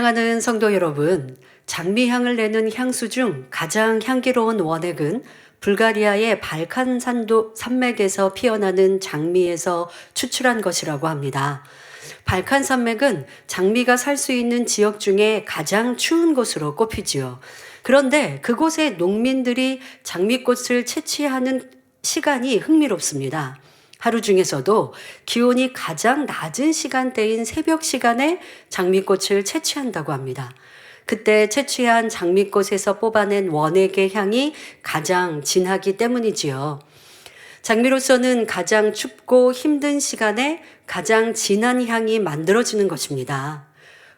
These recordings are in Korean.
사랑하는 성도 여러분, 장미향을 내는 향수 중 가장 향기로운 원액은 불가리아의 발칸 산맥에서 피어나는 장미에서 추출한 것이라고 합니다. 발칸 산맥은 장미가 살 수 있는 지역 중에 가장 추운 곳으로 꼽히지요. 그런데 그곳의 농민들이 장미꽃을 채취하는 시간이 흥미롭습니다. 하루 중에서도 기온이 가장 낮은 시간대인 새벽 시간에 장미꽃을 채취한다고 합니다. 그때 채취한 장미꽃에서 뽑아낸 원액의 향이 가장 진하기 때문이지요. 장미로서는 가장 춥고 힘든 시간에 가장 진한 향이 만들어지는 것입니다.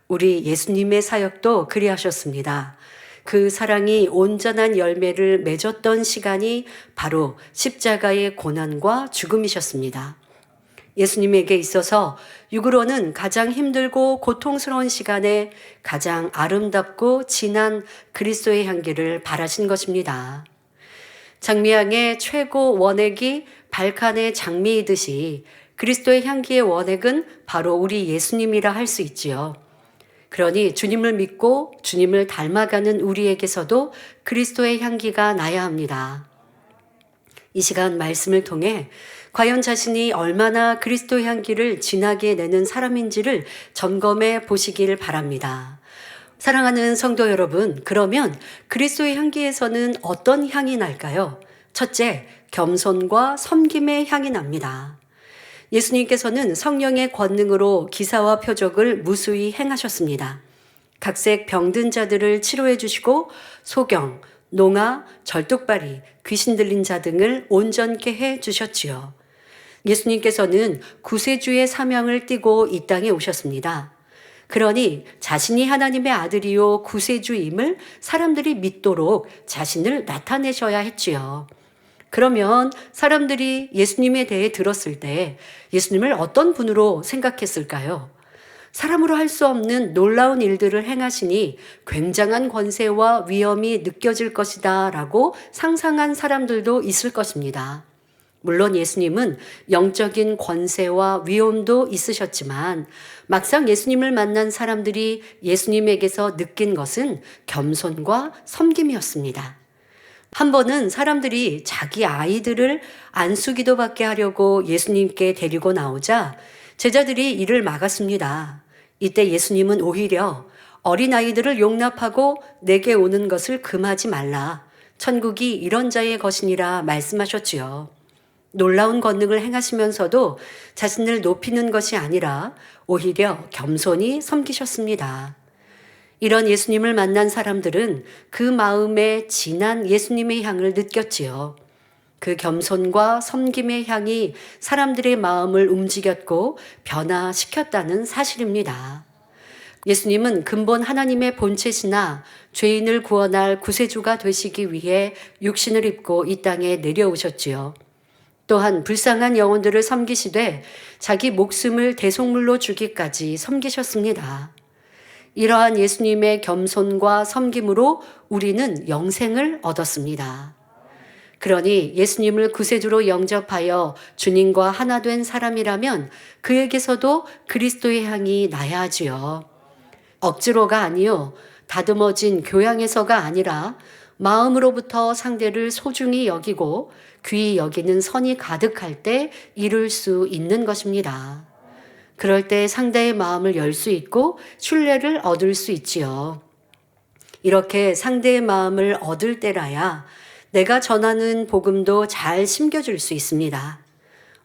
우리 예수님의 사역도 그리하셨습니다. 그 사랑이 온전한 열매를 맺었던 시간이 바로 십자가의 고난과 죽음이셨습니다. 예수님에게 있어서 육으로는 가장 힘들고 고통스러운 시간에 가장 아름답고 진한 그리스도의 향기를 바라신 것입니다. 장미향의 최고 원액이 발칸의 장미이듯이 그리스도의 향기의 원액은 바로 우리 예수님이라 할 수 있지요. 그러니 주님을 믿고 주님을 닮아가는 우리에게서도 그리스도의 향기가 나야 합니다. 이 시간 말씀을 통해 과연 자신이 얼마나 그리스도의 향기를 진하게 내는 사람인지를 점검해 보시길 바랍니다. 사랑하는 성도 여러분, 그러면 그리스도의 향기에서는 어떤 향이 날까요? 첫째, 겸손과 섬김의 향이 납니다. 예수님께서는 성령의 권능으로 기사와 표적을 무수히 행하셨습니다. 각색 병든 자들을 치료해 주시고 소경, 농아, 절뚝발이, 귀신 들린 자 등을 온전케 해 주셨지요. 예수님께서는 구세주의 사명을 띠고 이 땅에 오셨습니다. 그러니 자신이 하나님의 아들이요 구세주임을 사람들이 믿도록 자신을 나타내셔야 했지요. 그러면 사람들이 예수님에 대해 들었을 때 예수님을 어떤 분으로 생각했을까요? 사람으로 할 수 없는 놀라운 일들을 행하시니 굉장한 권세와 위엄이 느껴질 것이다 라고 상상한 사람들도 있을 것입니다. 물론 예수님은 영적인 권세와 위엄도 있으셨지만 막상 예수님을 만난 사람들이 예수님에게서 느낀 것은 겸손과 섬김이었습니다. 한 번은 사람들이 자기 아이들을 안수기도 받게 하려고 예수님께 데리고 나오자 제자들이 이를 막았습니다. 이때 예수님은 오히려 어린아이들을 용납하고 내게 오는 것을 금하지 말라. 천국이 이런 자의 것이니라 말씀하셨지요. 놀라운 권능을 행하시면서도 자신을 높이는 것이 아니라 오히려 겸손히 섬기셨습니다. 이런 예수님을 만난 사람들은 그 마음에 진한 예수님의 향을 느꼈지요. 그 겸손과 섬김의 향이 사람들의 마음을 움직였고 변화시켰다는 사실입니다. 예수님은 근본 하나님의 본체시나 죄인을 구원할 구세주가 되시기 위해 육신을 입고 이 땅에 내려오셨지요. 또한 불쌍한 영혼들을 섬기시되 자기 목숨을 대속물로 주기까지 섬기셨습니다. 이러한 예수님의 겸손과 섬김으로 우리는 영생을 얻었습니다. 그러니 예수님을 구세주로 영접하여 주님과 하나 된 사람이라면 그에게서도 그리스도의 향이 나야 하지요. 억지로가 아니요 다듬어진 교양에서가 아니라 마음으로부터 상대를 소중히 여기고 귀히 여기는 선이 가득할 때 이룰 수 있는 것입니다. 그럴 때 상대의 마음을 열 수 있고 신뢰를 얻을 수 있지요. 이렇게 상대의 마음을 얻을 때라야 내가 전하는 복음도 잘 심겨줄 수 있습니다.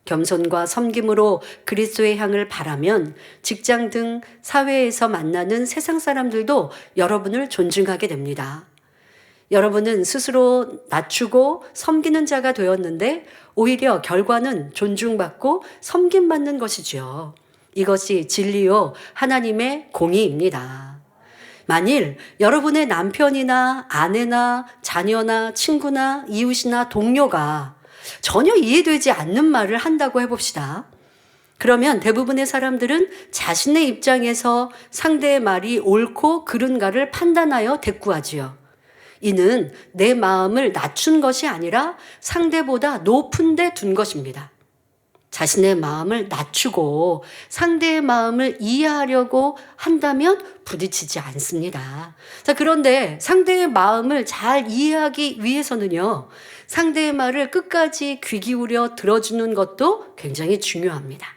겸손과 섬김으로 그리스도의 향을 바라면 직장 등 사회에서 만나는 세상 사람들도 여러분을 존중하게 됩니다. 여러분은 스스로 낮추고 섬기는 자가 되었는데 오히려 결과는 존중받고 섬김받는 것이죠. 이것이 진리요 하나님의 공의입니다. 만일 여러분의 남편이나 아내나 자녀나 친구나 이웃이나 동료가 전혀 이해되지 않는 말을 한다고 해봅시다. 그러면 대부분의 사람들은 자신의 입장에서 상대의 말이 옳고 그른가를 판단하여 대꾸하지요. 이는 내 마음을 낮춘 것이 아니라 상대보다 높은 데 둔 것입니다. 자신의 마음을 낮추고 상대의 마음을 이해하려고 한다면 부딪히지 않습니다. 자, 그런데 상대의 마음을 잘 이해하기 위해서는요, 상대의 말을 끝까지 귀 기울여 들어주는 것도 굉장히 중요합니다.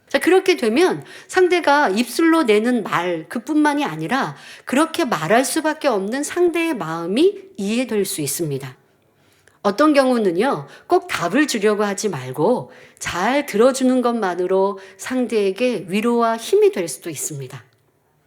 자, 그렇게 되면 상대가 입술로 내는 말 그뿐만이 아니라 그렇게 말할 수밖에 없는 상대의 마음이 이해될 수 있습니다. 어떤 경우는요, 꼭 답을 주려고 하지 말고 잘 들어주는 것만으로 상대에게 위로와 힘이 될 수도 있습니다.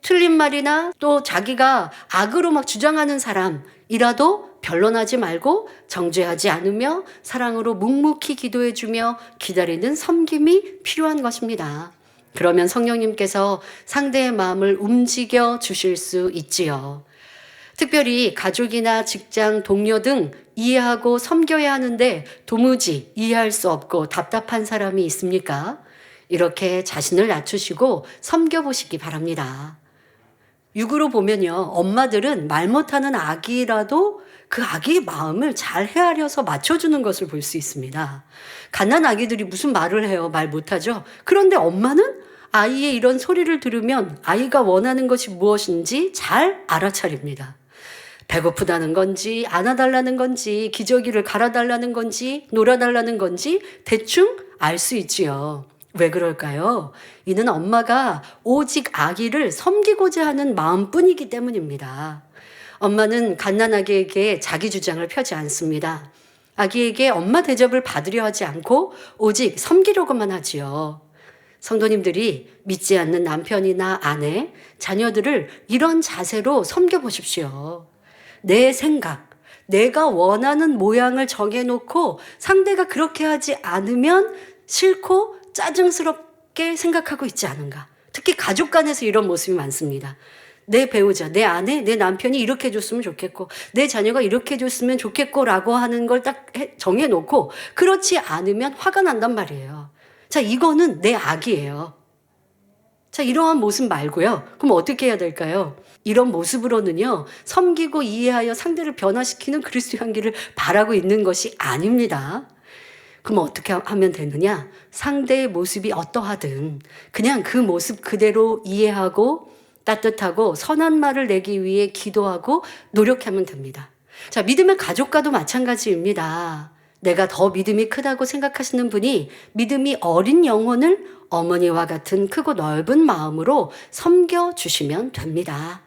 틀린 말이나 또 자기가 악으로 막 주장하는 사람이라도 변론하지 말고 정죄하지 않으며 사랑으로 묵묵히 기도해주며 기다리는 섬김이 필요한 것입니다. 그러면 성령님께서 상대의 마음을 움직여 주실 수 있지요. 특별히 가족이나 직장, 동료 등 이해하고 섬겨야 하는데 도무지 이해할 수 없고 답답한 사람이 있습니까? 이렇게 자신을 낮추시고 섬겨보시기 바랍니다. 육으로 보면요, 엄마들은 말 못하는 아기라도 그 아기의 마음을 잘 헤아려서 맞춰주는 것을 볼 수 있습니다. 갓난 아기들이 무슨 말을 해요? 말 못하죠? 그런데 엄마는 아이의 이런 소리를 들으면 아이가 원하는 것이 무엇인지 잘 알아차립니다. 배고프다는 건지, 안아달라는 건지, 기저귀를 갈아달라는 건지, 놀아달라는 건지 대충 알 수 있지요. 왜 그럴까요? 이는 엄마가 오직 아기를 섬기고자 하는 마음뿐이기 때문입니다. 엄마는 갓난아기에게 자기 주장을 펴지 않습니다. 아기에게 엄마 대접을 받으려 하지 않고 오직 섬기려고만 하지요. 성도님들이 믿지 않는 남편이나 아내, 자녀들을 이런 자세로 섬겨보십시오. 내 생각, 내가 원하는 모양을 정해놓고 상대가 그렇게 하지 않으면 싫고 짜증스럽게 생각하고 있지 않은가. 특히 가족 간에서 이런 모습이 많습니다. 내 배우자, 내 아내, 내 남편이 이렇게 해줬으면 좋겠고 내 자녀가 이렇게 해줬으면 좋겠고 라고 하는 걸 딱 정해놓고 그렇지 않으면 화가 난단 말이에요. 자, 이거는 내 악이에요. 자, 이러한 모습 말고요. 그럼 어떻게 해야 될까요? 이런 모습으로는요, 섬기고 이해하여 상대를 변화시키는 그리스도의 향기를 바라고 있는 것이 아닙니다. 그럼 어떻게 하면 되느냐? 상대의 모습이 어떠하든 그냥 그 모습 그대로 이해하고 따뜻하고 선한 말을 내기 위해 기도하고 노력하면 됩니다. 자, 믿음의 가족과도 마찬가지입니다. 내가 더 믿음이 크다고 생각하시는 분이 믿음이 어린 영혼을 어머니와 같은 크고 넓은 마음으로 섬겨주시면 됩니다.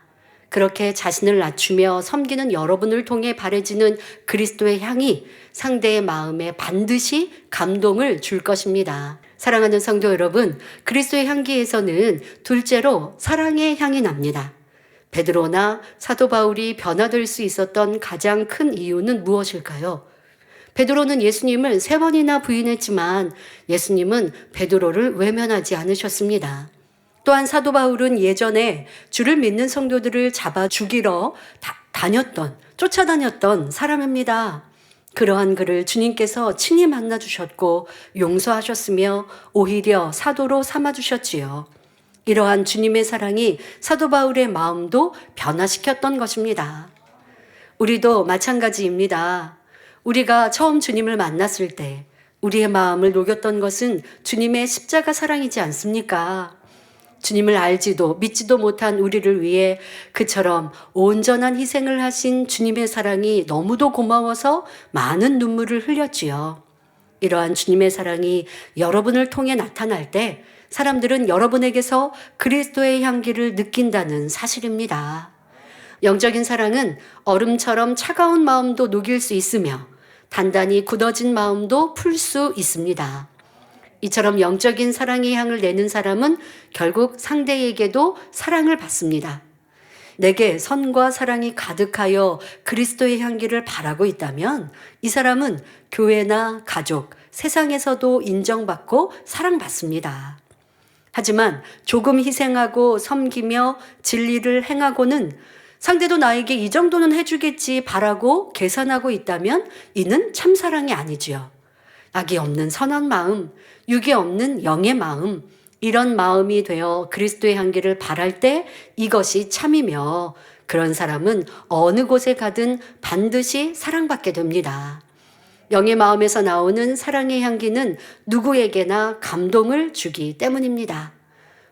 그렇게 자신을 낮추며 섬기는 여러분을 통해 바래지는 그리스도의 향이 상대의 마음에 반드시 감동을 줄 것입니다. 사랑하는 성도 여러분, 그리스도의 향기에서는 둘째로 사랑의 향이 납니다. 베드로나 사도 바울이 변화될 수 있었던 가장 큰 이유는 무엇일까요? 베드로는 예수님을 3번이나 부인했지만 예수님은 베드로를 외면하지 않으셨습니다. 또한 사도 바울은 예전에 주를 믿는 성도들을 잡아 죽이러 쫓아다녔던 사람입니다. 그러한 그를 주님께서 친히 만나 주셨고 용서하셨으며 오히려 사도로 삼아 주셨지요. 이러한 주님의 사랑이 사도 바울의 마음도 변화시켰던 것입니다. 우리도 마찬가지입니다. 우리가 처음 주님을 만났을 때 우리의 마음을 녹였던 것은 주님의 십자가 사랑이지 않습니까? 주님을 알지도 믿지도 못한 우리를 위해 그처럼 온전한 희생을 하신 주님의 사랑이 너무도 고마워서 많은 눈물을 흘렸지요. 이러한 주님의 사랑이 여러분을 통해 나타날 때 사람들은 여러분에게서 그리스도의 향기를 느낀다는 사실입니다. 영적인 사랑은 얼음처럼 차가운 마음도 녹일 수 있으며 단단히 굳어진 마음도 풀 수 있습니다. 이처럼 영적인 사랑의 향을 내는 사람은 결국 상대에게도 사랑을 받습니다. 내게 선과 사랑이 가득하여 그리스도의 향기를 바라고 있다면 이 사람은 교회나 가족, 세상에서도 인정받고 사랑받습니다. 하지만 조금 희생하고 섬기며 진리를 행하고는 상대도 나에게 이 정도는 해주겠지 바라고 계산하고 있다면 이는 참사랑이 아니지요. 악이 없는 선한 마음, 육이 없는 영의 마음, 이런 마음이 되어 그리스도의 향기를 바랄 때 이것이 참이며 그런 사람은 어느 곳에 가든 반드시 사랑받게 됩니다. 영의 마음에서 나오는 사랑의 향기는 누구에게나 감동을 주기 때문입니다.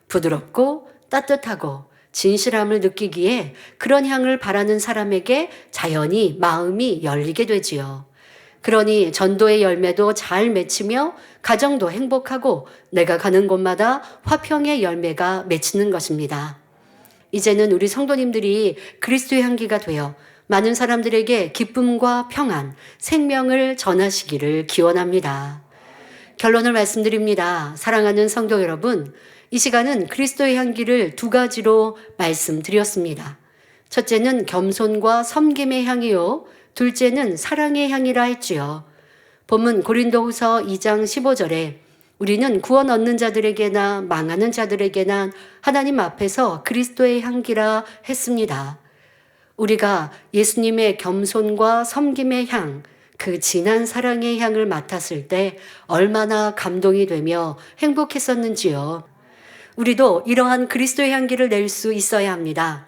부드럽고 따뜻하고 진실함을 느끼기에 그런 향을 바라는 사람에게 자연히 마음이 열리게 되지요. 그러니 전도의 열매도 잘 맺히며 가정도 행복하고 내가 가는 곳마다 화평의 열매가 맺히는 것입니다. 이제는 우리 성도님들이 그리스도의 향기가 되어 많은 사람들에게 기쁨과 평안, 생명을 전하시기를 기원합니다. 결론을 말씀드립니다. 사랑하는 성도 여러분, 이 시간은 그리스도의 향기를 두 가지로 말씀드렸습니다. 첫째는 겸손과 섬김의 향이요. 둘째는 사랑의 향이라 했지요. 본문 고린도후서 2장 15절에 우리는 구원 얻는 자들에게나 망하는 자들에게나 하나님 앞에서 그리스도의 향기라 했습니다. 우리가 예수님의 겸손과 섬김의 향, 그 진한 사랑의 향을 맡았을 때 얼마나 감동이 되며 행복했었는지요. 우리도 이러한 그리스도의 향기를 낼 수 있어야 합니다.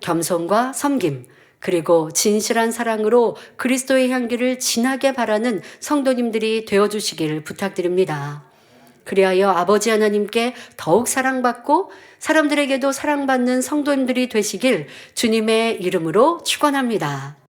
겸손과 섬김, 그리고 진실한 사랑으로 그리스도의 향기를 진하게 바라는 성도님들이 되어주시기를 부탁드립니다. 그리하여 아버지 하나님께 더욱 사랑받고 사람들에게도 사랑받는 성도님들이 되시길 주님의 이름으로 축원합니다.